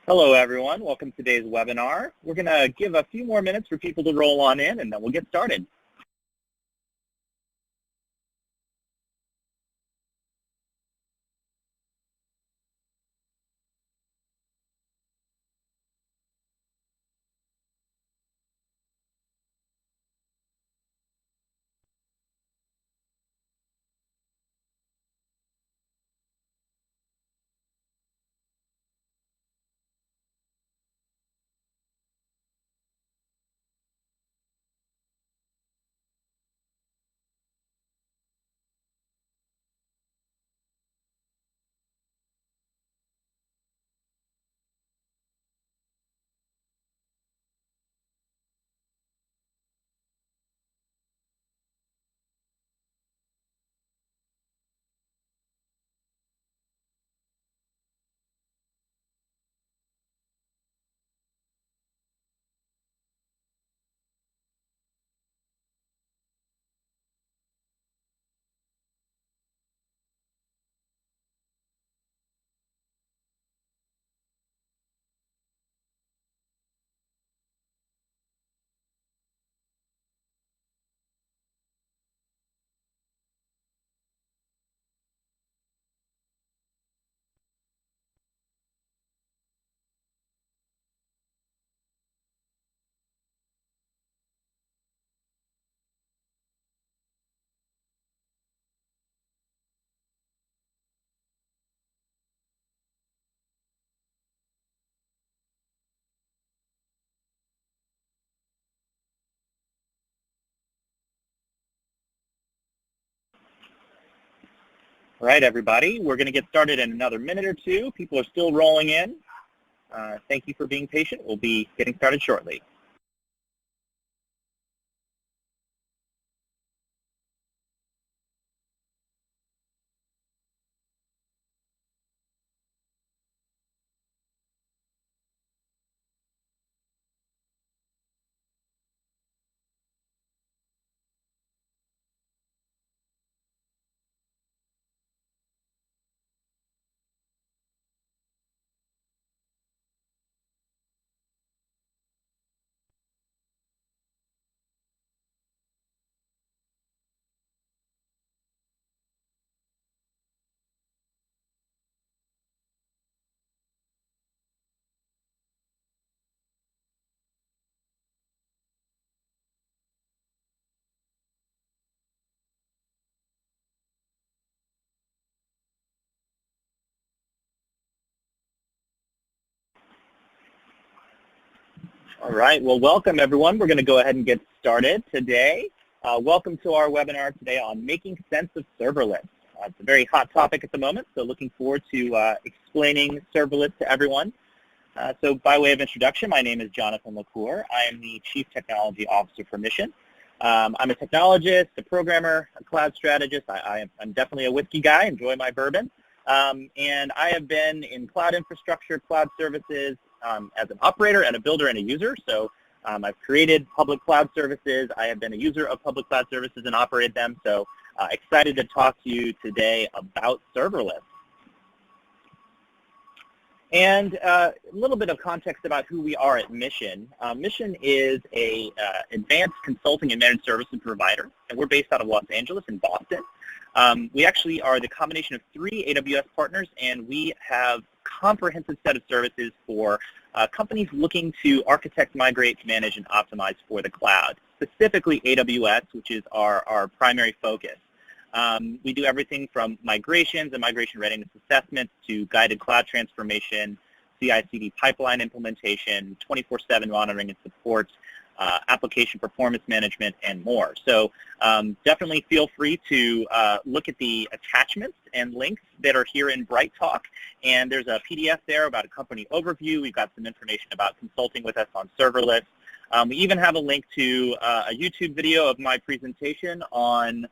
Hello, everyone. Welcome to today's webinar. We're going to give a few more minutes for people to roll on in, and then we'll get started. All right, everybody. We're going to get started in another minute or two. People are still rolling in. Thank you for being patient. We'll be getting started shortly. All right. Well, welcome, everyone. We're going to go ahead and get started today. Welcome to our webinar today on making sense of serverless. It's a very hot topic at the moment, so looking forward to explaining serverless to everyone. So by way of introduction, my name is Jonathan LaCour. I am the Chief Technology Officer for Mission. I'm a technologist, a programmer, a cloud strategist. I'm definitely a whiskey guy, enjoy my bourbon. And I have been in cloud infrastructure, cloud services, as an operator and a builder and a user. So I've created public cloud services. I have been a user of public cloud services and operated them. So excited to talk to you today about serverless. And a little bit of context about who we are at Mission. Mission is a advanced consulting and managed services provider, and we're based out of Los Angeles and Boston. We actually are the combination of 3 AWS partners, and we have a comprehensive set of services for companies looking to architect, migrate, manage, and optimize for the cloud, specifically AWS, which is our primary focus. We do everything from migrations and migration readiness assessments to guided cloud transformation, CI/CD pipeline implementation, 24/7 monitoring and support, application performance management, and more. So definitely feel free to look at the attachments and links that are here in Bright Talk. And there's a PDF there about a company overview. We've got some information about consulting with us on serverless. We even have a link to a YouTube video of my presentation on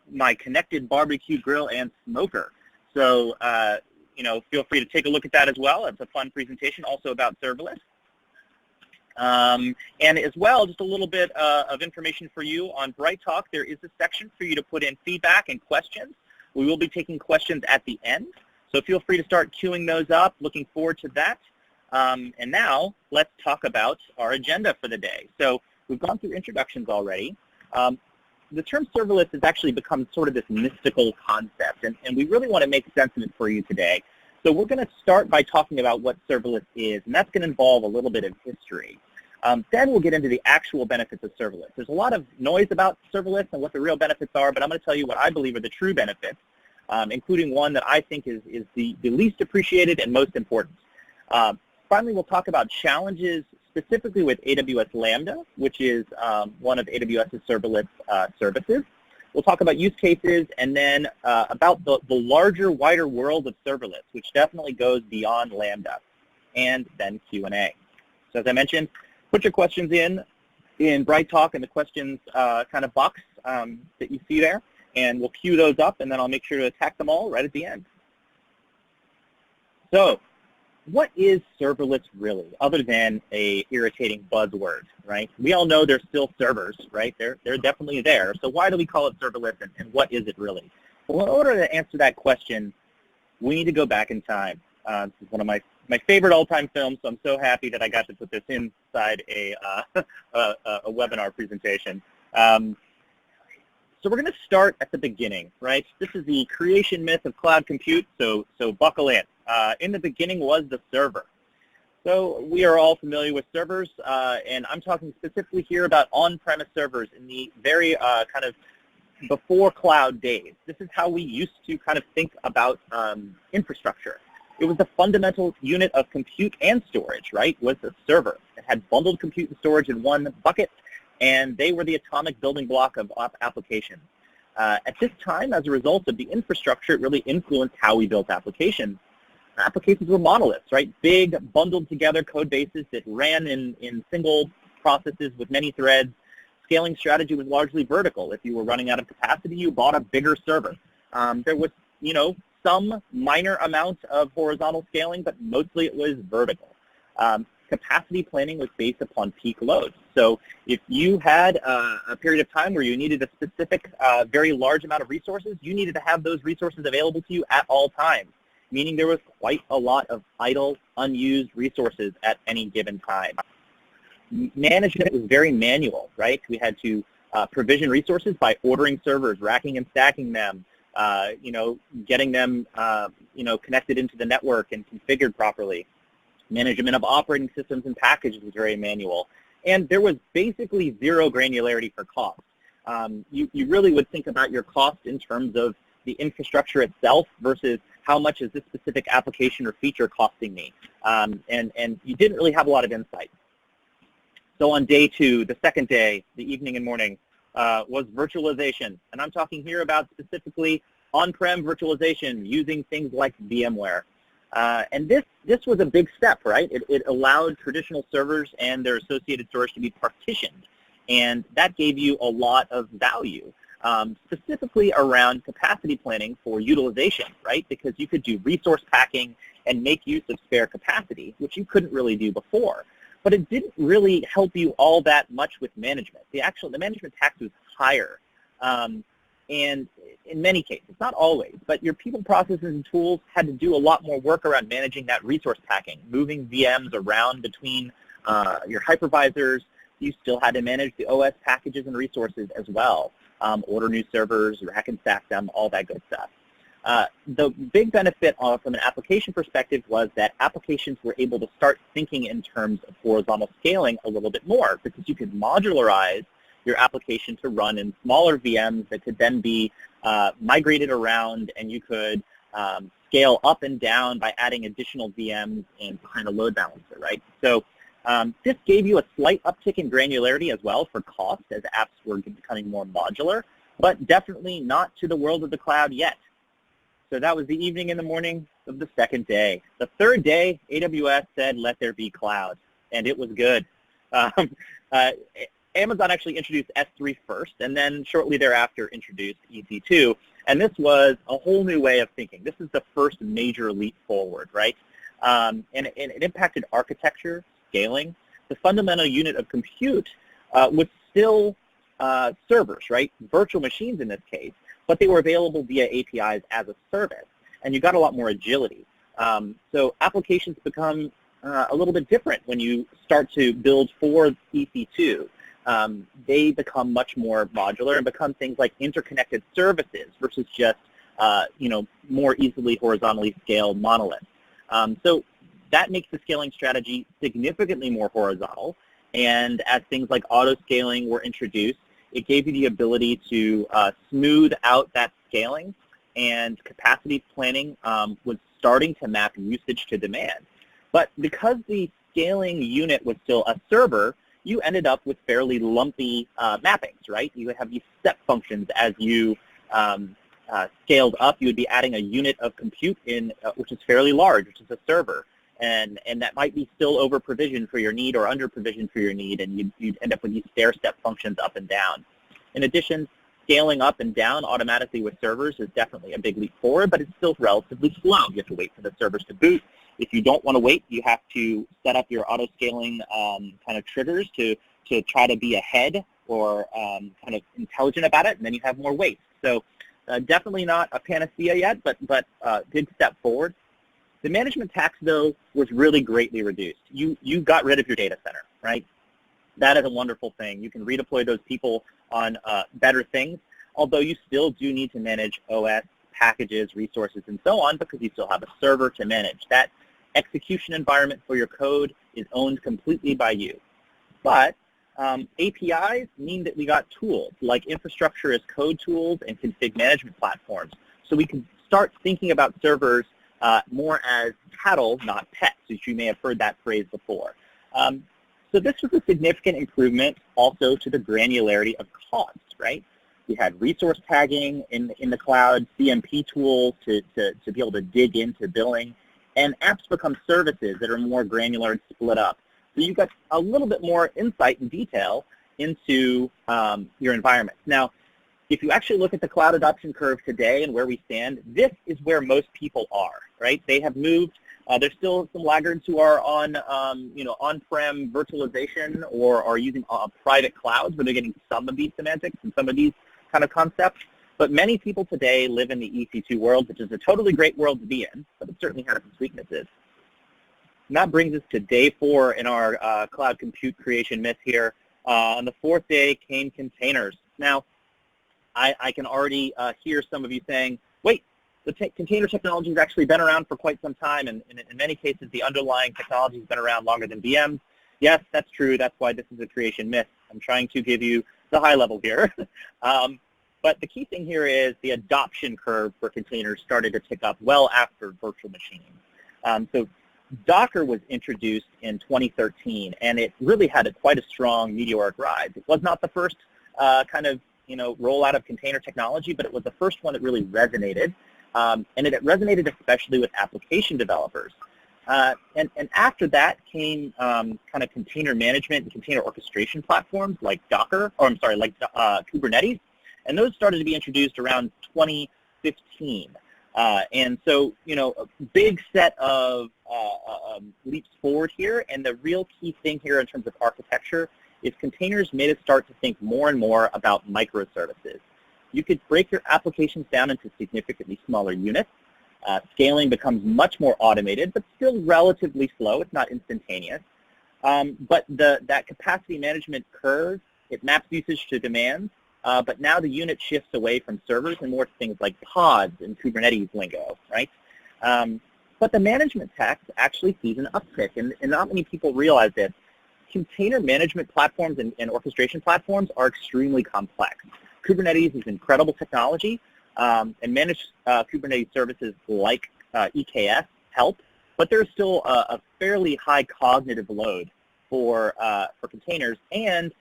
my connected barbecue grill and smoker. So, you know, feel free to take a look at that as well. It's a fun presentation also about serverless. And as well, just a little bit of information for you on Bright Talk. There is a section for you to put in feedback and questions. We will be taking questions at the end. So feel free to start queuing those up. Looking forward to that. And now let's talk about our agenda for the day. So we've gone through introductions already. The term serverless has actually become sort of this mystical concept, and we really want to make sense of it for you today. So we're going to start by talking about what serverless is, and that's going to involve a little bit of history. Then we'll get into the actual benefits of serverless. There's a lot of noise about serverless and what the real benefits are, but I'm going to tell you what I believe are the true benefits, including one that I think is the least appreciated and most important. Finally, we'll talk about challenges specifically with AWS Lambda, which is one of AWS's serverless services. We'll talk about use cases, and then about the larger, wider world of serverless, which definitely goes beyond Lambda, and then Q&A. So as I mentioned, put your questions in Bright Talk in the questions kind of box that you see there, and we'll queue those up, and then I'll make sure to attack them all right at the end. So what is serverless really, other than a irritating buzzword, right? We all know there's still servers, right? They're definitely there. So why do we call it serverless, and what is it really? Well, in order to answer that question, we need to go back in time. This is one of my favorite all-time films, so I'm so happy that I got to put this inside a webinar presentation. So we're going to start at the beginning, right? This is the creation myth of cloud compute, so buckle in. In the beginning was the server. So we are all familiar with servers, and I'm talking specifically here about on-premise servers in the very kind of before cloud days. This is how we used to kind of think about infrastructure. It was the fundamental unit of compute and storage, right, was the server. It had bundled compute and storage in one bucket, and they were the atomic building block of applications. At this time, as a result of the infrastructure, it really influenced how we built applications. Applications were monoliths, right? Big, bundled together code bases that ran in single processes with many threads. Scaling strategy was largely vertical. If you were running out of capacity, you bought a bigger server. There was, some minor amount of horizontal scaling, but mostly it was vertical. Capacity planning was based upon peak loads. So if you had a period of time where you needed a specific, very large amount of resources, you needed to have those resources available to you at all times, meaning there was quite a lot of idle, unused resources at any given time. Management was very manual, right? We had to provision resources by ordering servers, racking and stacking them, getting them, connected into the network and configured properly. Management of operating systems and packages was very manual. And there was basically zero granularity for cost. You really would think about your cost in terms of the infrastructure itself versus how much is this specific application or feature costing me. And you didn't really have a lot of insight. So on day 2, the second day, the evening and morning, was virtualization. And I'm talking here about specifically on-prem virtualization using things like VMware. And this was a big step, right? It allowed traditional servers and their associated storage to be partitioned. And that gave you a lot of value, specifically around capacity planning for utilization, right? Because you could do resource packing and make use of spare capacity, which you couldn't really do before. But it didn't really help you all that much with management. The management tax was higher. And in many cases, not always, but your people, processes, and tools had to do a lot more work around managing that resource packing, moving VMs around between your hypervisors. You still had to manage the OS packages and resources as well. Order new servers, rack and stack them, all that good stuff. The big benefit from an application perspective was that applications were able to start thinking in terms of horizontal scaling a little bit more, because you could modularize your application to run in smaller VMs that could then be migrated around, and you could scale up and down by adding additional VMs and behind a load balancer, right? So this gave you a slight uptick in granularity as well for cost as apps were becoming more modular, but definitely not to the world of the cloud yet. So that was the evening and the morning of the second day. The third day, AWS said, let there be cloud, and it was good. Amazon actually introduced S3 first, and then shortly thereafter introduced EC2, and this was a whole new way of thinking. This is the first major leap forward, right? And it impacted architecture, scaling. The fundamental unit of compute was still servers, right? Virtual machines in this case, but they were available via APIs as a service. and you got a lot more agility. So applications become a little bit different when you start to build for EC2. They become much more modular and become things like interconnected services versus just more easily horizontally scaled monoliths. So that makes the scaling strategy significantly more horizontal. And as things like auto-scaling were introduced, it gave you the ability to smooth out that scaling, and capacity planning was starting to map usage to demand. But because the scaling unit was still a server, you ended up with fairly lumpy mappings, right? You would have these step functions as you scaled up. You would be adding a unit of compute in, which is fairly large, which is a server. And that might be still over-provisioned for your need or under-provisioned for your need, and you'd end up with these stair-step functions up and down. In addition, scaling up and down automatically with servers is definitely a big leap forward, but it's still relatively slow. You have to wait for the servers to boot. If you don't want to wait, you have to set up your auto-scaling kind of triggers to try to be ahead or kind of intelligent about it, and then you have more wait. So definitely not a panacea yet, but good step forward. The management tax, though, was really greatly reduced. You got rid of your data center, right? That is a wonderful thing. You can redeploy those people on better things, although you still do need to manage OS, packages, resources, and so on, because you still have a server to manage. That execution environment for your code is owned completely by you. But APIs mean that we got tools like infrastructure as code tools and config management platforms. So we can start thinking about servers more as cattle, not pets, as you may have heard that phrase before. So this was a significant improvement also to the granularity of cost, right? We had resource tagging in the cloud, CMP tools to be able to dig into billing, and apps become services that are more granular and split up. So you've got a little bit more insight and detail into your environment. Now, if you actually look at the cloud adoption curve today and where we stand, this is where most people are, right? They have moved. There's still some laggards who are on, on-prem virtualization or are using private clouds where they're getting some of these semantics and some of these kind of concepts. But many people today live in the EC2 world, which is a totally great world to be in, but it certainly has its weaknesses. And that brings us to day 4 in our cloud compute creation myth here. On the 4th day came containers. Now, I can already hear some of you saying, wait, the container technology has actually been around for quite some time, and in many cases, the underlying technology has been around longer than VMs. Yes, that's true. That's why this is a creation myth. I'm trying to give you the high level here. But the key thing here is the adoption curve for containers started to tick up well after virtual machines. So Docker was introduced in 2013, and it really had quite a strong meteoric rise. It was not the first kind of rollout of container technology, but it was the first one that really resonated. And it resonated especially with application developers. And after that came kind of container management and container orchestration platforms like Kubernetes, and those started to be introduced around 2015. And so, a big set of leaps forward here, and the real key thing here in terms of architecture is containers made us start to think more and more about microservices. You could break your applications down into significantly smaller units. Scaling becomes much more automated, but still relatively slow. It's not instantaneous. But that capacity management curve, it maps usage to demand, but now the unit shifts away from servers and more to things like pods and Kubernetes lingo, right? But the management tax actually sees an uptick, and not many people realize this. Container management platforms and orchestration platforms are extremely complex. Kubernetes is incredible technology, and managed Kubernetes services like EKS help, but there's still a fairly high cognitive load for containers, and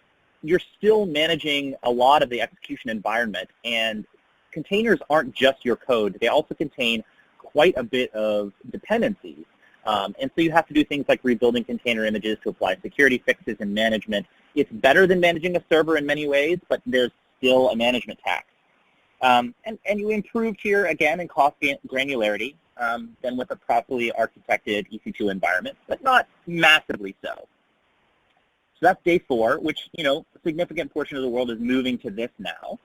you're still managing a lot of the execution environment, and containers aren't just your code. They also contain quite a bit of dependencies. And so you have to do things like rebuilding container images to apply security fixes and management. It's better than managing a server in many ways, but there's still a management tax. And you improved here, again, in cost granularity than with a properly architected EC2 environment, but not massively so. So that's day 4, which, a significant portion of the world is moving to this now.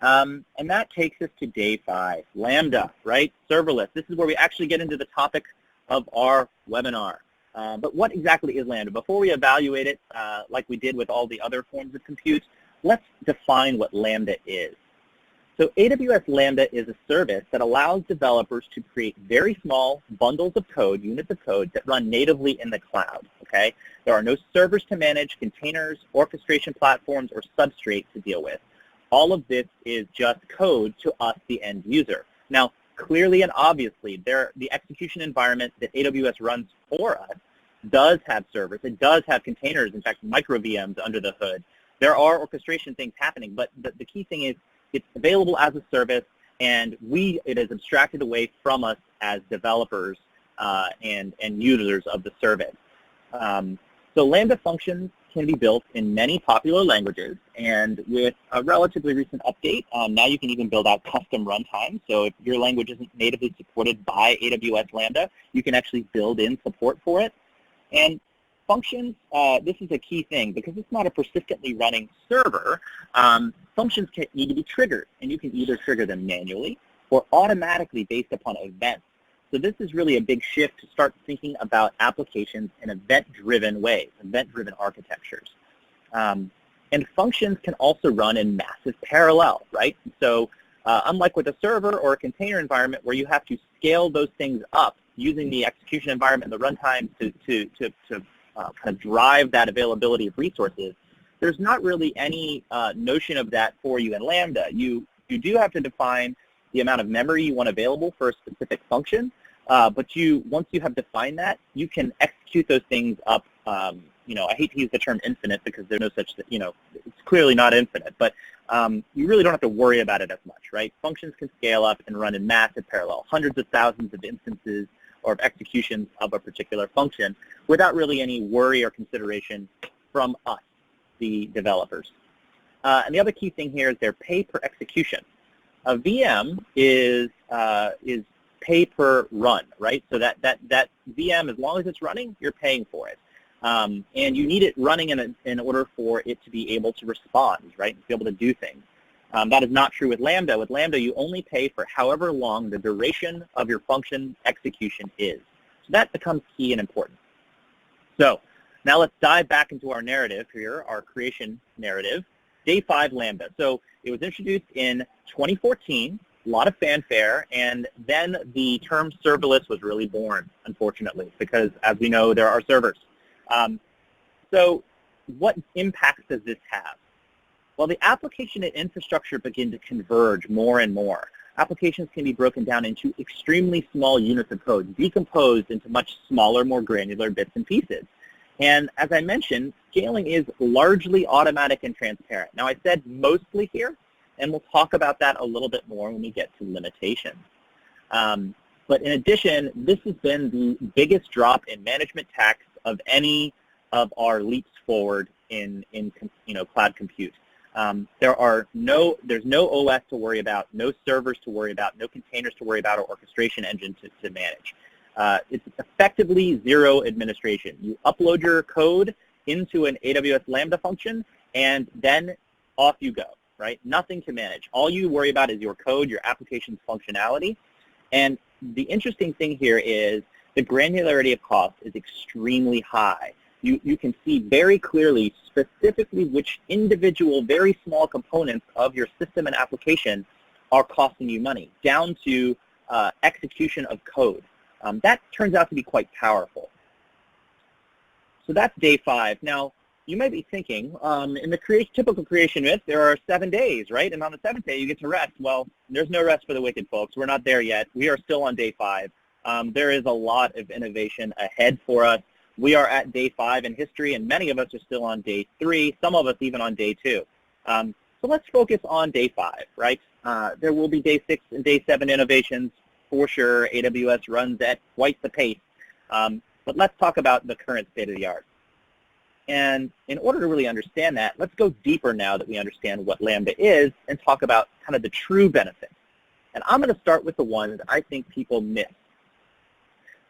And that takes us to day 5, Lambda, right? Serverless. This is where we actually get into the topic of our webinar. But what exactly is Lambda? Before we evaluate it, like we did with all the other forms of compute, let's define what Lambda is. So AWS Lambda is a service that allows developers to create very small bundles of code, units of code, that run natively in the cloud, okay? There are no servers to manage, containers, orchestration platforms, or substrate to deal with. All of this is just code to us, the end user. Now, clearly and obviously, the execution environment that AWS runs for us does have servers. It does have containers, in fact, micro VMs under the hood. There are orchestration things happening, but the key thing is it's available as a service, and it is abstracted away from us as developers and users of the service. So Lambda functions can be built in many popular languages, and with a relatively recent update, now you can even build out custom runtimes. So if your language isn't natively supported by AWS Lambda, you can actually build in support for it. And functions, this is a key thing because it's not a persistently running server. Functions need to be triggered, and you can either trigger them manually or automatically based upon events. So this is really a big shift to start thinking about applications in event-driven ways, event-driven architectures. And functions can also run in massive parallel, right? So unlike with a server or a container environment where you have to scale those things up using the execution environment and the runtime to kind of drive that availability of resources, there's not really any notion of that for you in Lambda. You do have to define the amount of memory you want available for a specific function, but once you have defined that, you can execute those things up. I hate to use the term infinite because there's no such, it's clearly not infinite, but you really don't have to worry about it as much, right? Functions can scale up and run in massive parallel, hundreds of thousands of instances or of executions of a particular function without really any worry or consideration from us, the developers. And the other key thing here is their pay per execution. A VM is pay per run, right? So that VM, as long as it's running, you're paying for it. And you need it running in order for it to be able to respond, right, and be able to do things. That is not true with Lambda. With Lambda, you only pay for however long the duration of your function execution is. So that becomes key and important. So now let's dive back into our narrative here, our creation narrative. Day 5 Lambda. So it was introduced in 2014, a lot of fanfare, and then the term serverless was really born, unfortunately, because as we know, there are servers. So what impacts does this have? Well, the application and infrastructure begin to converge more and more. Applications can be broken down into extremely small units of code, decomposed into much smaller, more granular bits and pieces. And as I mentioned, scaling is largely automatic and transparent. Now, I said mostly here, and we'll talk about that a little bit more when we get to limitations. But in addition, this has been the biggest drop in management tax of any of our leaps forward in cloud compute. There's no OS to worry about, no servers to worry about, no containers to worry about, or orchestration engine to manage. It's effectively zero administration. You upload your code into an AWS Lambda function, and then off you go, right? Nothing to manage. All you worry about is your code, your application's functionality. And the interesting thing here is the granularity of cost is extremely high. You can see very clearly specifically which individual very small components of your system and application are costing you money, down to execution of code. That turns out to be quite powerful. So that's day 5. Now, you might be thinking, in the typical creation myth, there are 7 days, right? And on the 7th day, you get to rest. Well, there's no rest for the wicked, folks. We're not there yet. We are still on day 5. There is a lot of innovation ahead for us. We are at day 5 in history, and many of us are still on day 3, some of us even on day 2. So let's focus on day 5, right? There will be day 6 and day 7 innovations. For sure, AWS runs at quite the pace. But let's talk about the current state of the art. And in order to really understand that, let's go deeper now that we understand what Lambda is and talk about kind of the true benefits. And I'm going to start with the ones I think people miss.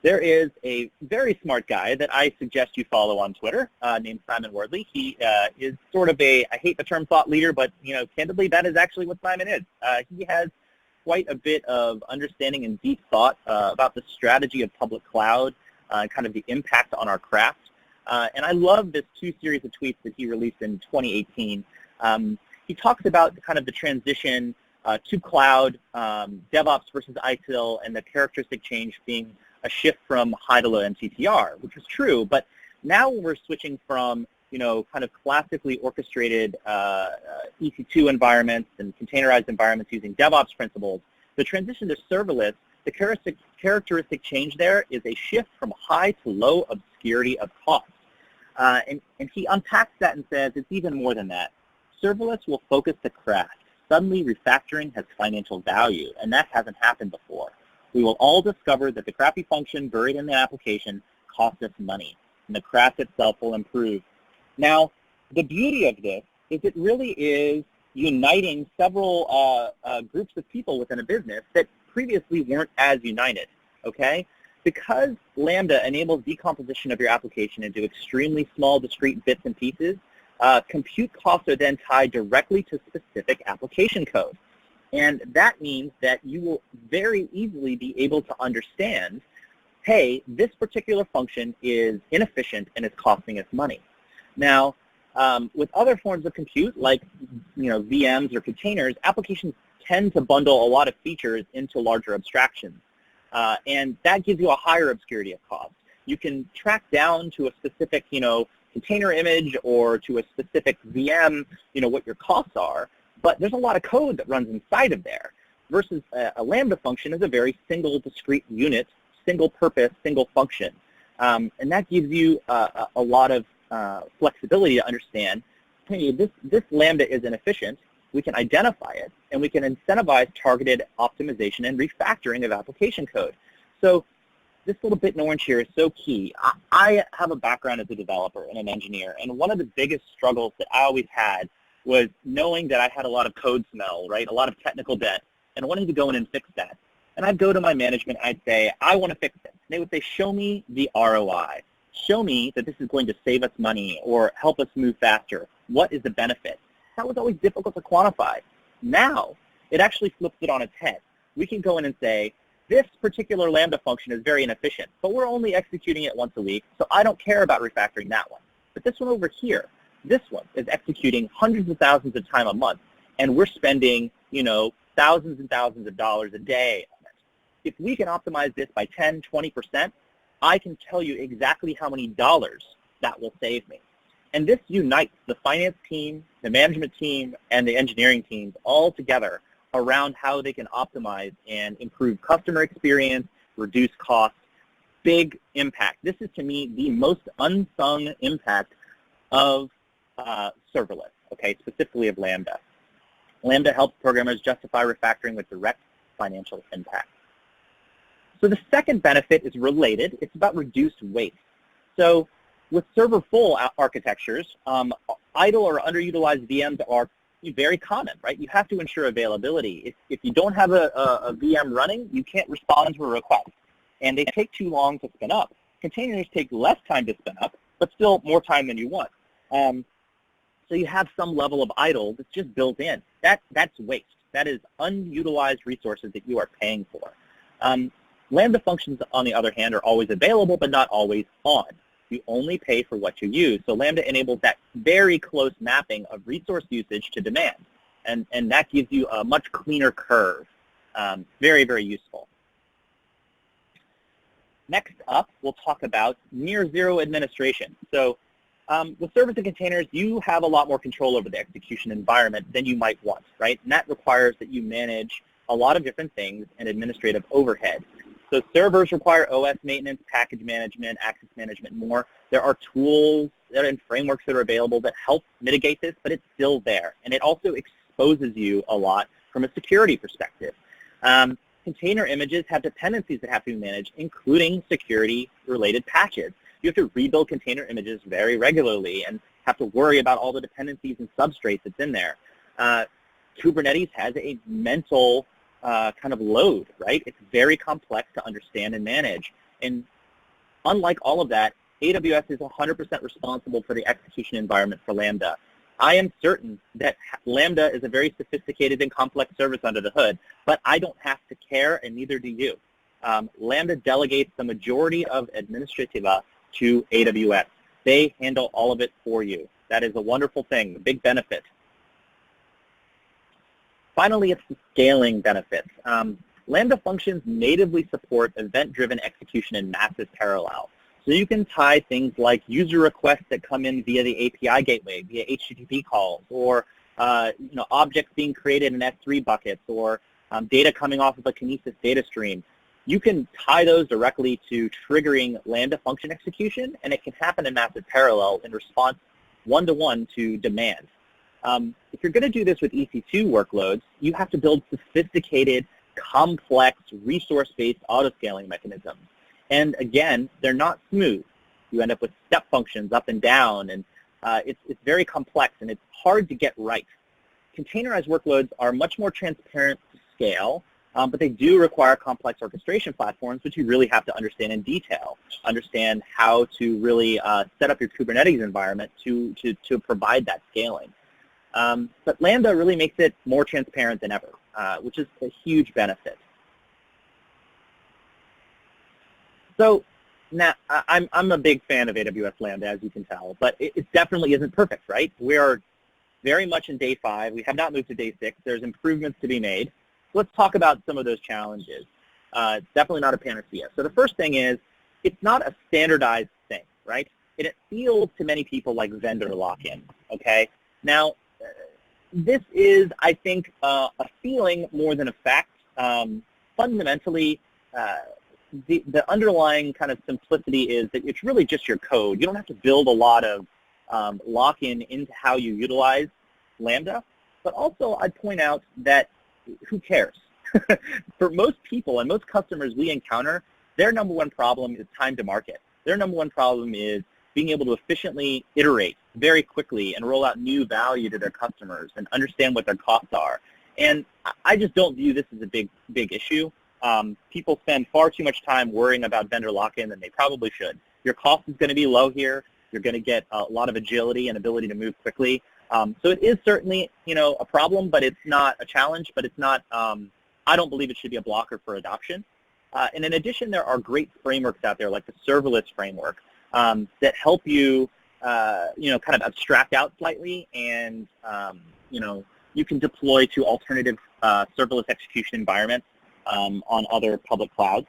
There is a very smart guy that I suggest you follow on Twitter named Simon Wardley. He is sort of a, I hate the term thought leader, but candidly, that is actually what Simon is. He has quite a bit of understanding and deep thought about the strategy of public cloud, kind of the impact on our craft. And I love this 2 series of tweets that he released in 2018. He talks about kind of the transition to cloud, DevOps versus ITIL, and the characteristic change being a shift from high to low MTTR, which is true, but now we're switching from, kind of classically orchestrated EC2 environments and containerized environments using DevOps principles. The transition to serverless, the characteristic change there is a shift from high to low obscurity of cost. And he unpacks that and says it's even more than that. Serverless will focus the craft. Suddenly, refactoring has financial value, and that hasn't happened before. We will all discover that the crappy function buried in the application costs us money, and the craft itself will improve. Now, the beauty of this is it really is uniting several groups of people within a business that previously weren't as united, okay? Because Lambda enables decomposition of your application into extremely small, discrete bits and pieces, compute costs are then tied directly to specific application code. And that means that you will very easily be able to understand, hey, this particular function is inefficient and is costing us money. Now, with other forms of compute, like VMs or containers, applications tend to bundle a lot of features into larger abstractions. And that gives you a higher obscurity of cost. You can track down to a specific, container image or to a specific VM, what your costs are, but there's a lot of code that runs inside of there versus a Lambda function is a very single discrete unit, single purpose, single function. And that gives you a lot of flexibility to understand, hey, this Lambda is inefficient. We can identify it, and we can incentivize targeted optimization and refactoring of application code. So this little bit in orange here is so key. I have a background as a developer and an engineer, and one of the biggest struggles that I always had was knowing that I had a lot of code smell, right, a lot of technical debt, and wanting to go in and fix that. And I'd go to my management, I'd say, I want to fix this. And they would say, show me the ROI. Show me that this is going to save us money or help us move faster. What is the benefit? That was always difficult to quantify. Now, it actually flips it on its head. We can go in and say, this particular Lambda function is very inefficient, but we're only executing it once a week, so I don't care about refactoring that one. But this one over here, this one is executing hundreds of thousands of times a month, and we're spending, thousands and thousands of dollars a day on it. If we can optimize this by 10, 20%, I can tell you exactly how many dollars that will save me. And this unites the finance team, the management team, and the engineering teams all together around how they can optimize and improve customer experience, reduce costs, big impact. This is, to me, the most unsung impact of serverless, okay, specifically of Lambda. Lambda helps programmers justify refactoring with direct financial impact. So the second benefit is related. It's about reduced waste. So with server-full architectures, idle or underutilized VMs are very common, right? You have to ensure availability. If you don't have a VM running, you can't respond to a request. And they take too long to spin up. Containers take less time to spin up, but still more time than you want. So you have some level of idle that's just built in. That's waste. That is unutilized resources that you are paying for. Lambda functions, on the other hand, are always available, but not always on. You only pay for what you use. So Lambda enables that very close mapping of resource usage to demand. And that gives you a much cleaner curve. Very, very useful. Next up, we'll talk about near zero administration. So with servers and containers, you have a lot more control over the execution environment than you might want, right? And that requires that you manage a lot of different things and administrative overhead. So servers require OS maintenance, package management, access management, and more. There are tools and frameworks that are available that help mitigate this, but it's still there. And it also exposes you a lot from a security perspective. Container images have dependencies that have to be managed, including security-related patches. You have to rebuild container images very regularly and have to worry about all the dependencies and substrates that's in there. Kubernetes has a mental kind of load, right? It's very complex to understand and manage. And unlike all of that, AWS is 100% responsible for the execution environment for Lambda. I am certain that Lambda is a very sophisticated and complex service under the hood, but I don't have to care, and neither do you. Lambda delegates the majority of administrativa to AWS. They handle all of it for you. That is a wonderful thing, a big benefit. Finally, it's the scaling benefits. Lambda functions natively support event-driven execution in massive parallel. So you can tie things like user requests that come in via the API gateway, via HTTP calls, or objects being created in S3 buckets, or data coming off of a Kinesis data stream. You can tie those directly to triggering Lambda function execution, and it can happen in massive parallel in response one-to-one to demand. If you're going to do this with EC2 workloads, you have to build sophisticated, complex, resource-based autoscaling mechanisms. And again, they're not smooth. You end up with step functions up and down, and it's very complex, and it's hard to get right. Containerized workloads are much more transparent to scale, but they do require complex orchestration platforms, which you really have to understand in detail, understand how to really set up your Kubernetes environment to provide that scaling. But Lambda really makes it more transparent than ever, which is a huge benefit. So now, I'm a big fan of AWS Lambda, as you can tell, but it definitely isn't perfect, right? We are very much in day 5. We have not moved to day 6. There's improvements to be made. Let's talk about some of those challenges. It's definitely not a panacea. So the first thing is, it's not a standardized thing, right? It feels to many people like vendor lock-in, okay? Now, this is, I think, a feeling more than a fact. Fundamentally, the underlying kind of simplicity is that it's really just your code. You don't have to build a lot of lock-in into how you utilize Lambda. But also, I'd point out that who cares? For most people and most customers we encounter, their number one problem is time to market. Their number one problem is being able to efficiently iterate very quickly and roll out new value to their customers and understand what their costs are. And I just don't view this as a big issue. People spend far too much time worrying about vendor lock-in than they probably should. Your cost is going to be low here. You're going to get a lot of agility and ability to move quickly. So it is certainly, a problem, but it's not a challenge. But it's not. I don't believe it should be a blocker for adoption. And in addition, there are great frameworks out there, like the Serverless framework, that help you, kind of abstract out slightly, and you can deploy to alternative serverless execution environments on other public clouds.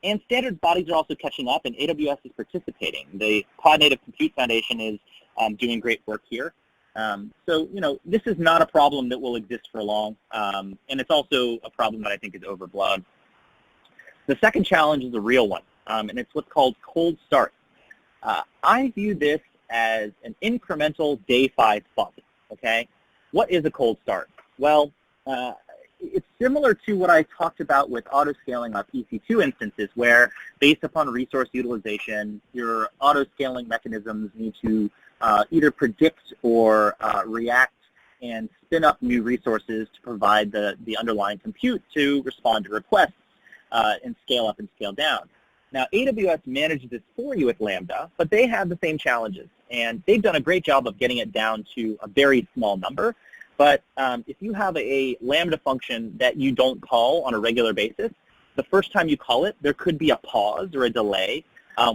And standards bodies are also catching up, and AWS is participating. The Cloud Native Compute Foundation is doing great work here. So, this is not a problem that will exist for long, and it's also a problem that I think is overblown. The second challenge is a real one, and it's what's called cold start. I view this as an incremental day 5 bump, okay? What is a cold start? Well, it's similar to what I talked about with auto-scaling on EC2 instances, where based upon resource utilization, your auto-scaling mechanisms need to either predict or react and spin up new resources to provide the underlying compute to respond to requests and scale up and scale down. Now, AWS manages this for you with Lambda, but they have the same challenges, and they've done a great job of getting it down to a very small number. But if you have a Lambda function that you don't call on a regular basis, the first time you call it, there could be a pause or a delay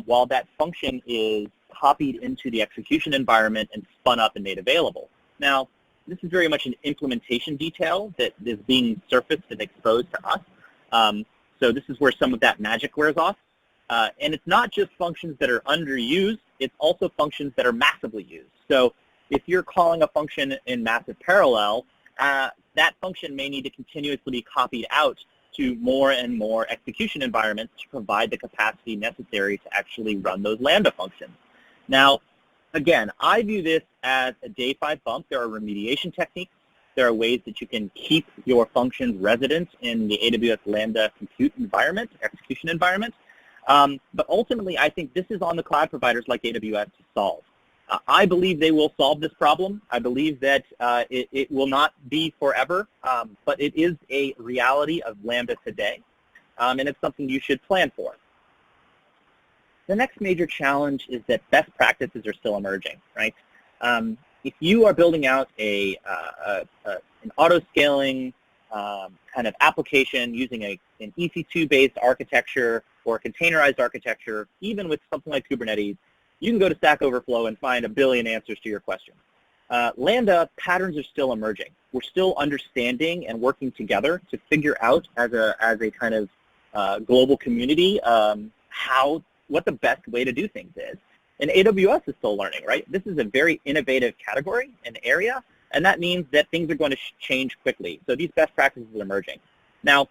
while that function is copied into the execution environment and spun up and made available. Now, this is very much an implementation detail that is being surfaced and exposed to us. So this is where some of that magic wears off. And it's not just functions that are underused, it's also functions that are massively used. So if you're calling a function in massive parallel, that function may need to continuously be copied out to more and more execution environments to provide the capacity necessary to actually run those Lambda functions. Now, again, I view this as a day 5 bump. There are remediation techniques. There are ways that you can keep your functions resident in the AWS Lambda compute environment, execution environment. But ultimately, I think this is on the cloud providers like AWS to solve. I believe they will solve this problem. I believe that it will not be forever, but it is a reality of Lambda today, and it's something you should plan for. the next major challenge is that best practices are still emerging, right? If you are building out an auto-scaling kind of application using an EC2-based architecture or a containerized architecture, even with something like Kubernetes, you can go to Stack Overflow and find a billion answers to your question. Lambda, patterns are still emerging. We're still understanding and working together to figure out as a kind of global community what the best way to do things is. And AWS is still learning, right? This is a very innovative category and area, and that means that things are going to change quickly. So these best practices are emerging. Now,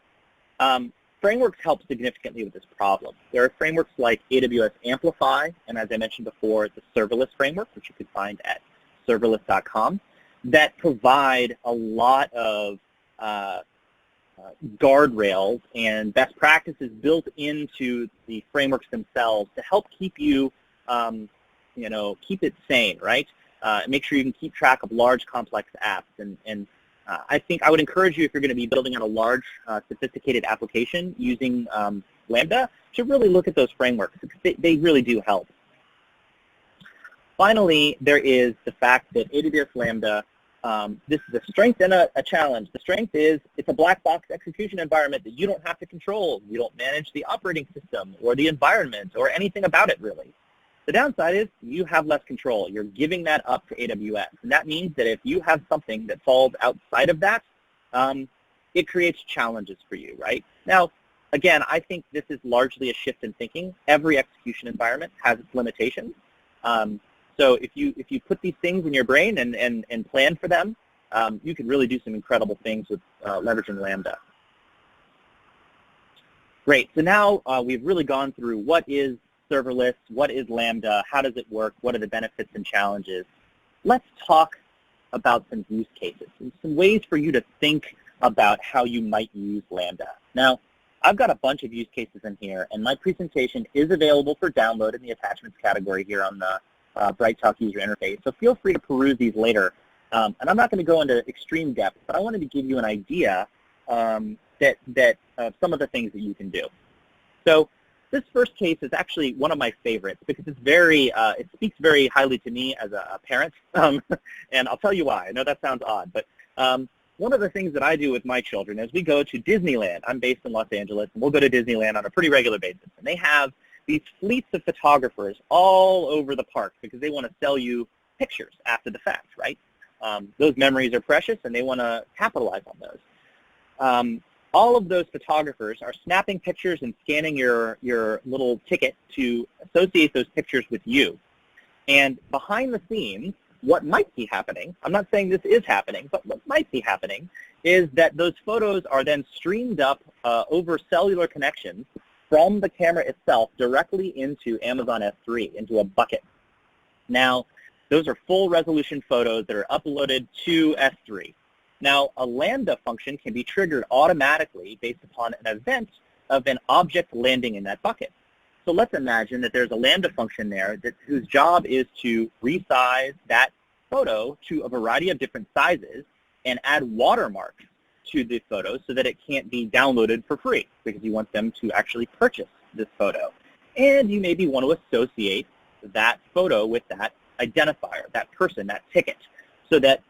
frameworks help significantly with this problem. There are frameworks like AWS Amplify, and as I mentioned before, the Serverless framework, which you can find at serverless.com, that provide a lot of guardrails and best practices built into the frameworks themselves to help keep you, keep it sane, right? Make sure you can keep track of large, complex apps. And I think I would encourage you, if you're going to be building out a large, sophisticated application using Lambda, to really look at those frameworks, because they really do help. Finally, there is the fact that AWS Lambda, this is a strength and a challenge. The strength is it's a black box execution environment that you don't have to control. You don't manage the operating system or the environment or anything about it, really. The downside is you have less control. You're giving that up to AWS. And that means that if you have something that falls outside of that, it creates challenges for you, right? Now, again, I think this is largely a shift in thinking. Every execution environment has its limitations. So if you put these things in your brain and plan for them, you can really do some incredible things with leveraging Lambda. Great. So now we've really gone through what is serverless, what is Lambda, how does it work, what are the benefits and challenges. Let's talk about some use cases and some ways for you to think about how you might use Lambda. Now, I've got a bunch of use cases in here, and my presentation is available for download in the attachments category here on the BrightTalk user interface. So feel free to peruse these later. And I'm not going to go into extreme depth, but I wanted to give you an idea that some of the things that you can do. So this first case is actually one of my favorites because it's it speaks very highly to me as a parent, and I'll tell you why. I know that sounds odd, but one of the things that I do with my children is we go to Disneyland. I'm based in Los Angeles, and we'll go to Disneyland on a pretty regular basis, and they have these fleets of photographers all over the park because they want to sell you pictures after the fact, right? Those memories are precious, and they want to capitalize on those. All of those photographers are snapping pictures and scanning your little ticket to associate those pictures with you. And behind the scenes, what might be happening, I'm not saying this is happening, but what might be happening is that those photos are then streamed up over cellular connections from the camera itself directly into Amazon S3, into a bucket. Now, those are full resolution photos that are uploaded to S3. Now, a Lambda function can be triggered automatically based upon an event of an object landing in that bucket. So let's imagine that there's a Lambda function there whose job is to resize that photo to a variety of different sizes and add watermarks to the photo so that it can't be downloaded for free because you want them to actually purchase this photo. And you maybe want to associate that photo with that identifier, that person, that ticket, so that,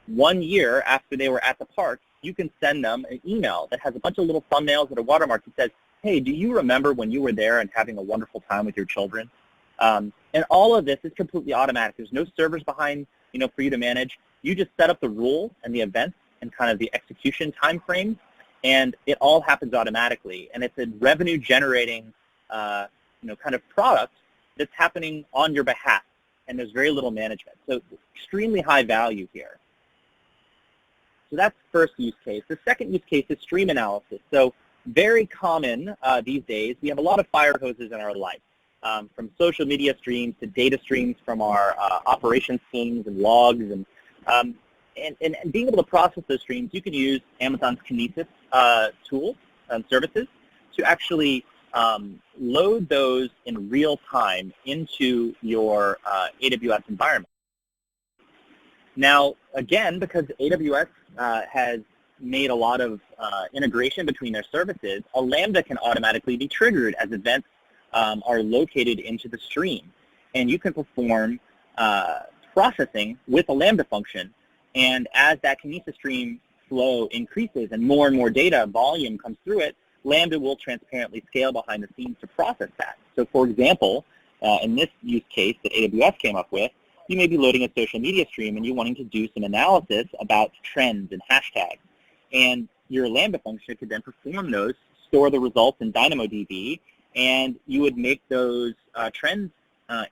1 year after they were at the park, you can send them an email that has a bunch of little thumbnails that are watermarked that says, hey, do you remember when you were there and having a wonderful time with your children? And all of this is completely automatic. There's no servers behind, for you to manage. You just set up the rule and the events and kind of the execution time frame, and it all happens automatically. And it's a revenue-generating, kind of product that's happening on your behalf, and there's very little management. So extremely high value here. So that's the first use case. The second use case is stream analysis. So very common these days. We have a lot of fire hoses in our life, from social media streams to data streams from our operations teams and logs. And being able to process those streams, you can use Amazon's Kinesis tools and services to actually load those in real time into your AWS environment. Now, again, because AWS has made a lot of integration between their services, a Lambda can automatically be triggered as events are located into the stream. And you can perform processing with a Lambda function. And as that Kinesis stream flow increases and more data volume comes through it, Lambda will transparently scale behind the scenes to process that. So for example, in this use case that AWS came up with, you may be loading a social media stream and you're wanting to do some analysis about trends and hashtags. And your Lambda function could then perform those, store the results in DynamoDB, and you would make those trends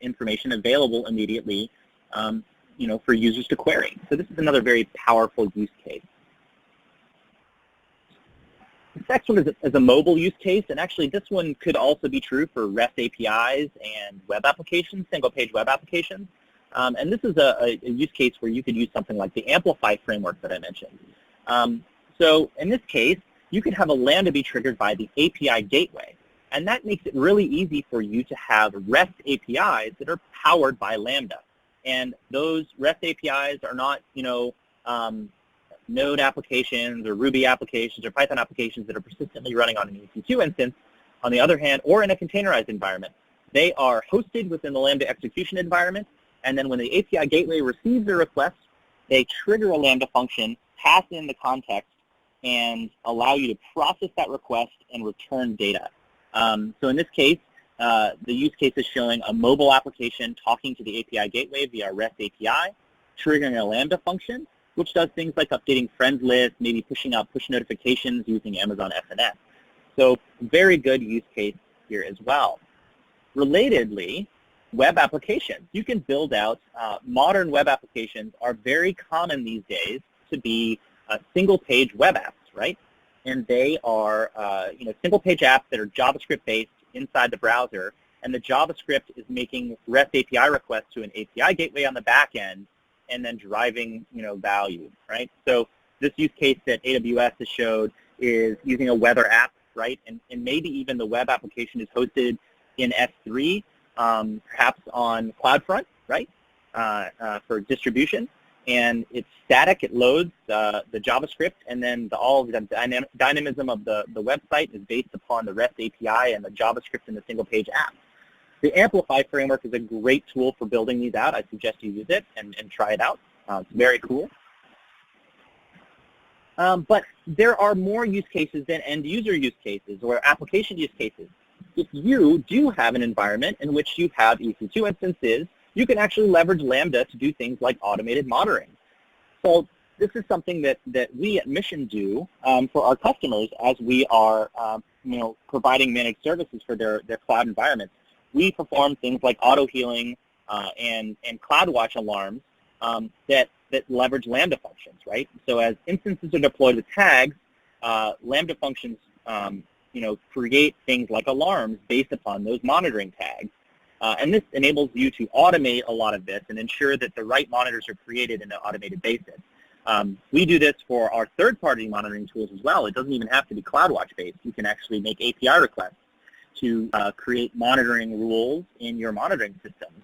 information available immediately for users to query. So this is another very powerful use case. The next one is a mobile use case, and actually this one could also be true for REST APIs and web applications, single-page web applications. And this is a use case where you could use something like the Amplify framework that I mentioned. So in this case, you could have a Lambda be triggered by the API gateway. And that makes it really easy for you to have REST APIs that are powered by Lambda. And those REST APIs are not, Node applications or Ruby applications or Python applications that are persistently running on an EC2 instance, on the other hand, or in a containerized environment. They are hosted within the Lambda execution environment, and then when the API gateway receives a request, they trigger a Lambda function, pass in the context, and allow you to process that request and return data. So in this case, the use case is showing a mobile application talking to the API gateway via REST API, triggering a Lambda function, which does things like updating friends lists, maybe pushing out push notifications using Amazon SNS. So very good use case here as well. Relatedly, web applications. You can build out, modern web applications are very common these days to be single-page web apps, right? And they are single-page apps that are JavaScript-based inside the browser, and the JavaScript is making REST API requests to an API gateway on the back end, and then driving value, right? So this use case that AWS has showed is using a weather app, right? And maybe even the web application is hosted in S3, perhaps on CloudFront, right? For distribution. And it's static, it loads the JavaScript, and then all of the dynamism of the website is based upon the REST API and the JavaScript in the single page app. The Amplify framework is a great tool for building these out. I suggest you use it and try it out. It's very cool. But there are more use cases than end user use cases or application use cases. If you do have an environment in which you have EC2 instances, you can actually leverage Lambda to do things like automated monitoring. So this is something that we at Mission do for our customers as we are providing managed services for their cloud environments. We perform things like auto-healing and CloudWatch alarms that leverage Lambda functions, right? So as instances are deployed with tags, Lambda functions create things like alarms based upon those monitoring tags. And this enables you to automate a lot of this and ensure that the right monitors are created in an automated basis. We do this for our third-party monitoring tools as well. It doesn't even have to be CloudWatch-based. You can actually make API requests to create monitoring rules in your monitoring systems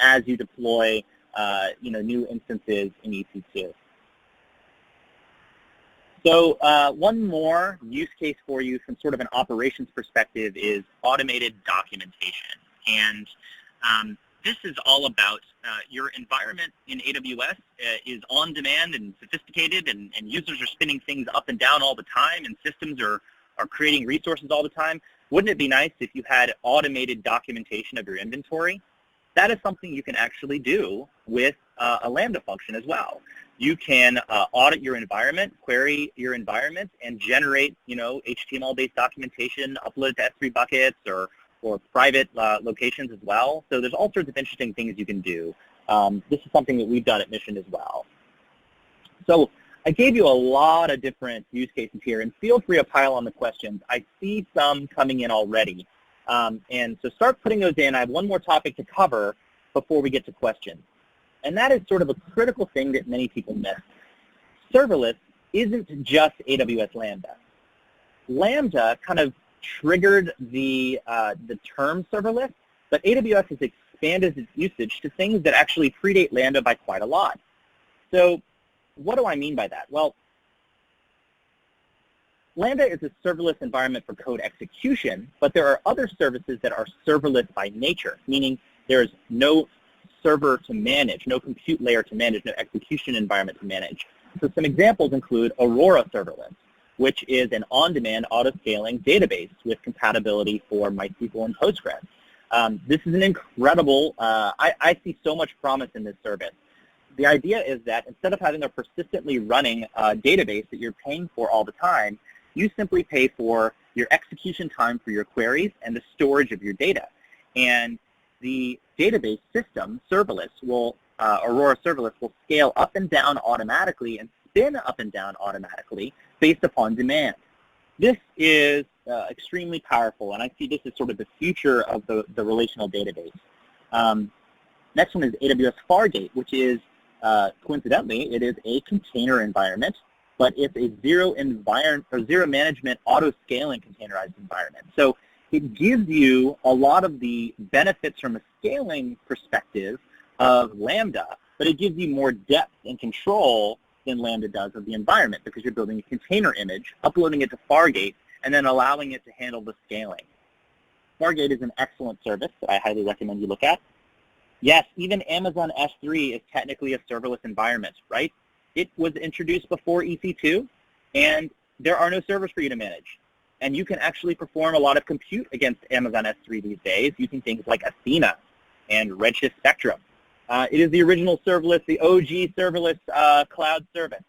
as you deploy new instances in EC2. So one more use case for you from sort of an operations perspective is automated documentation. And this is all about your environment in AWS is on demand and sophisticated, and users are spinning things up and down all the time, and systems are creating resources all the time. Wouldn't it be nice if you had automated documentation of your inventory? That is something you can actually do with a Lambda function as well. You can audit your environment, query your environment, and generate, HTML-based documentation, upload it to S3 buckets or private locations as well. So there's all sorts of interesting things you can do. This is something that we've done at Mission as well. So I gave you a lot of different use cases here, and feel free to pile on the questions. I see some coming in already. And so start putting those in. I have one more topic to cover before we get to questions. And that is sort of a critical thing that many people miss. Serverless isn't just AWS Lambda. Lambda kind of triggered the term serverless, but AWS has expanded its usage to things that actually predate Lambda by quite a lot. So what do I mean by that? Well, Lambda is a serverless environment for code execution, but there are other services that are serverless by nature, meaning there's no server to manage, no compute layer to manage, no execution environment to manage. So some examples include Aurora Serverless, which is an on-demand auto-scaling database with compatibility for MySQL and Postgres. This is an incredible, I see so much promise in this service. The idea is that instead of having a persistently running database that you're paying for all the time, you simply pay for your execution time for your queries and the storage of your data. And the database system, Serverless, Aurora Serverless, will scale up and down automatically and spin up and down automatically based upon demand. This is extremely powerful, and I see this as sort of the future of the relational database. Next one is AWS Fargate, which is, coincidentally, it is a container environment, but it's a zero management auto-scaling containerized environment. So it gives you a lot of the benefits from a scaling perspective of Lambda, but it gives you more depth and control than Lambda does of the environment because you're building a container image, uploading it to Fargate, and then allowing it to handle the scaling. Fargate is an excellent service that I highly recommend you look at. Yes, even Amazon S3 is technically a serverless environment, right? It was introduced before EC2, and there are no servers for you to manage. And you can actually perform a lot of compute against Amazon S3 these days using things like Athena and Redshift Spectrum. It is the original serverless, the OG serverless cloud service.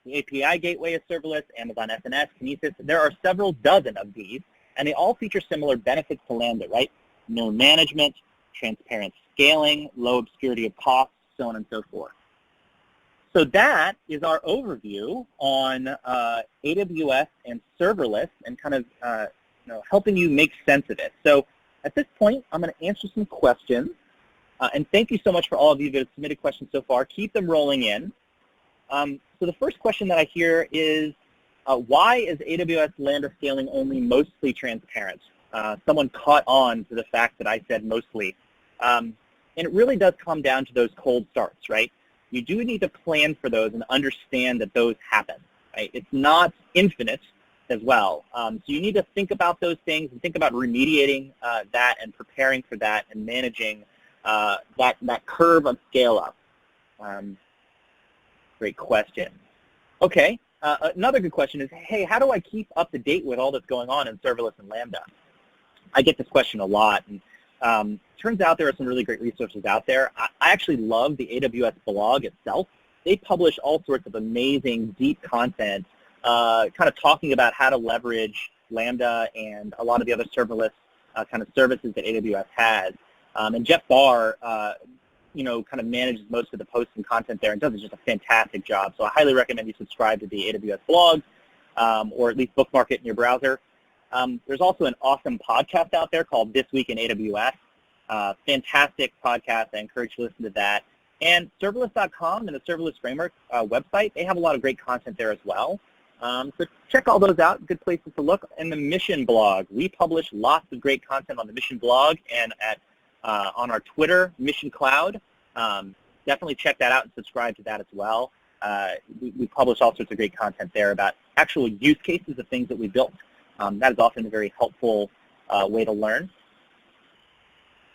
The API gateway is serverless, Amazon SNS, Kinesis. There are several dozen of these, and they all feature similar benefits to Lambda, right? No management, transparent scaling, low obscurity of cost, so on and so forth. So that is our overview on AWS and serverless and kind of helping you make sense of it. So at this point, I'm going to answer some questions. And thank you so much for all of you that have submitted questions so far. Keep them rolling in. So the first question that I hear is, why is AWS Lambda scaling only mostly transparent? Someone caught on to the fact that I said mostly. And it really does come down to those cold starts, right? You do need to plan for those and understand that those happen, right? It's not infinite as well. So you need to think about those things and think about remediating that and preparing for that and managing that curve of scale up. Great question. Okay, another good question is, hey, how do I keep up to date with all that's going on in serverless and Lambda? I get this question a lot, and turns out there are some really great resources out there. I actually love the AWS blog itself. They publish all sorts of amazing, deep content, kind of talking about how to leverage Lambda and a lot of the other serverless kind of services that AWS has. And Jeff Barr, kind of manages most of the posts and content there and does just a fantastic job. So I highly recommend you subscribe to the AWS blog or at least bookmark it in your browser. There's also an awesome podcast out there called This Week in AWS. Fantastic podcast. I encourage you to listen to that. And serverless.com and the Serverless Framework website, they have a lot of great content there as well. So check all those out. Good places to look. And the Mission blog. We publish lots of great content on the Mission blog and on our Twitter, Mission Cloud. Definitely check that out and subscribe to that as well. We publish all sorts of great content there about actual use cases of things that we built. That is often a very helpful way to learn.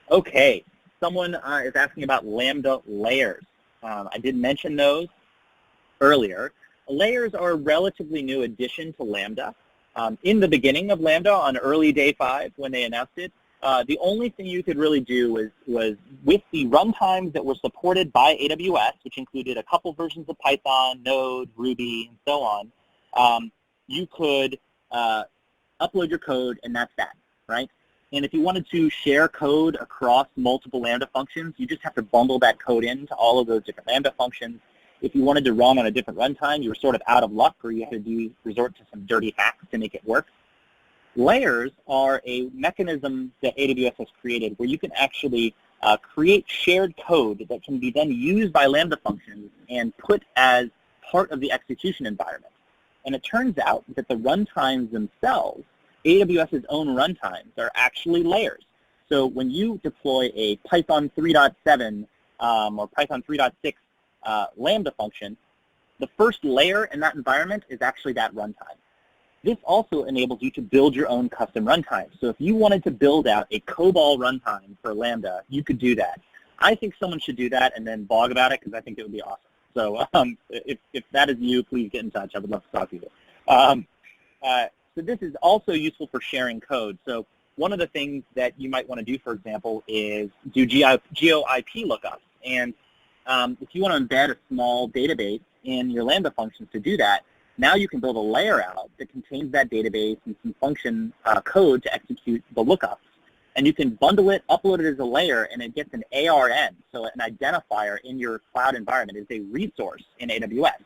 Okay, someone is asking about Lambda layers. I did mention those earlier. Layers are a relatively new addition to Lambda. In the beginning of Lambda, on early day 5 when they announced it, the only thing you could really do was with the runtimes that were supported by AWS, which included a couple versions of Python, Node, Ruby, and so on, you could upload your code, and that's that, right? And if you wanted to share code across multiple Lambda functions, you just have to bundle that code into all of those different Lambda functions. If you wanted to run on a different runtime, you were sort of out of luck, or you had to resort to some dirty hacks to make it work. Layers are a mechanism that AWS has created where you can actually create shared code that can be then used by Lambda functions and put as part of the execution environment. And it turns out that the runtimes themselves, AWS's own runtimes, are actually layers. So when you deploy a Python 3.7 or Python 3.6 Lambda function, the first layer in that environment is actually that runtime. This also enables you to build your own custom runtime. So if you wanted to build out a COBOL runtime for Lambda, you could do that. I think someone should do that and then blog about it because I think it would be awesome. So if that is you, please get in touch. I would love to talk to you. So this is also useful for sharing code. So one of the things that you might want to do, for example, is do geo-IP lookups. And if you want to embed a small database in your Lambda functions to do that, now you can build a layer out that contains that database and some function code to execute the lookups. And you can bundle it, upload it as a layer, and it gets an ARN, so an identifier in your cloud environment. It's a resource in AWS.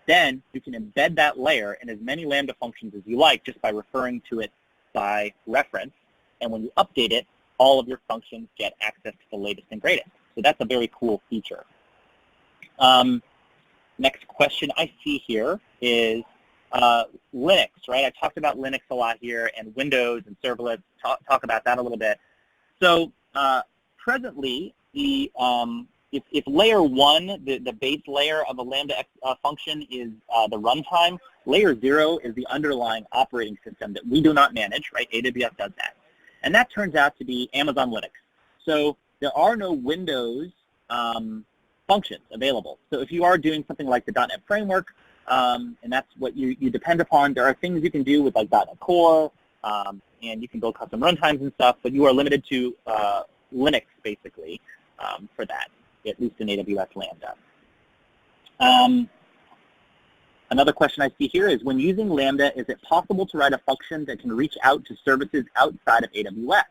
Then you can embed that layer in as many Lambda functions as you like just by referring to it by reference. And when you update it, all of your functions get access to the latest and greatest. So that's a very cool feature. Next question I see here is Linux, right? I talked about Linux a lot here, and Windows and serverless, talk about that a little bit. So presently, if layer 1, the base layer of a Lambda function is the runtime, layer 0 is the underlying operating system that we do not manage, right? AWS does that. And that turns out to be Amazon Linux. So there are no Windows functions available. So if you are doing something like the .NET Framework, and that's what you depend upon, there are things you can do with like .NET Core, and you can build custom runtimes and stuff, but you are limited to Linux, basically, for that, at least in AWS Lambda. Another question I see here is, when using Lambda, is it possible to write a function that can reach out to services outside of AWS?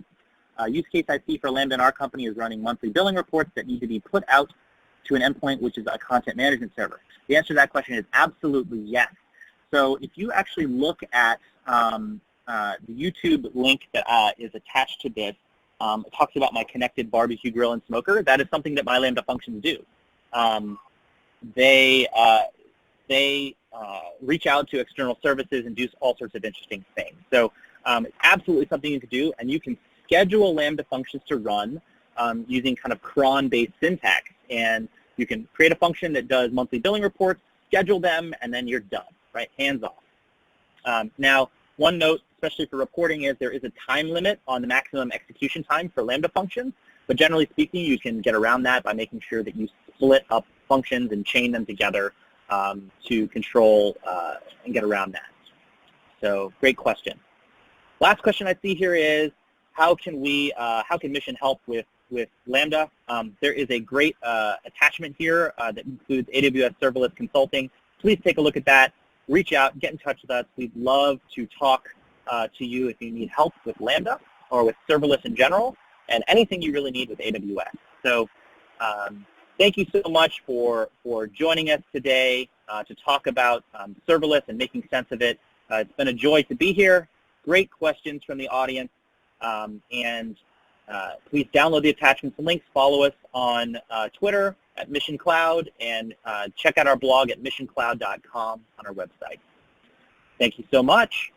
Use case I see for Lambda in our company is running monthly billing reports that need to be put out to an endpoint, which is a content management server. The answer to that question is absolutely yes. So if you actually look at the YouTube link that is attached to this, it talks about my connected barbecue grill and smoker. That is something that my Lambda functions do. They reach out to external services and do all sorts of interesting things. So it's absolutely something you can do, and you can schedule Lambda functions to run using kind of cron-based syntax. And you can create a function that does monthly billing reports, schedule them, and then you're done, right? Hands off. Now, one note, especially for reporting, is there is a time limit on the maximum execution time for Lambda functions, but generally speaking, you can get around that by making sure that you split up functions and chain them together to control and get around that. So, great question. Last question I see here is, how can Mission help with Lambda? There is a great attachment here that includes AWS Serverless Consulting. Please take a look at that. Reach out, get in touch with us. We'd love to talk to you if you need help with Lambda or with serverless in general, and anything you really need with AWS. So thank you so much for joining us today to talk about serverless and making sense of it. It's been a joy to be here. Great questions from the audience. Please download the attachments and links, follow us on Twitter at Mission Cloud, and check out our blog at missioncloud.com on our website. Thank you so much.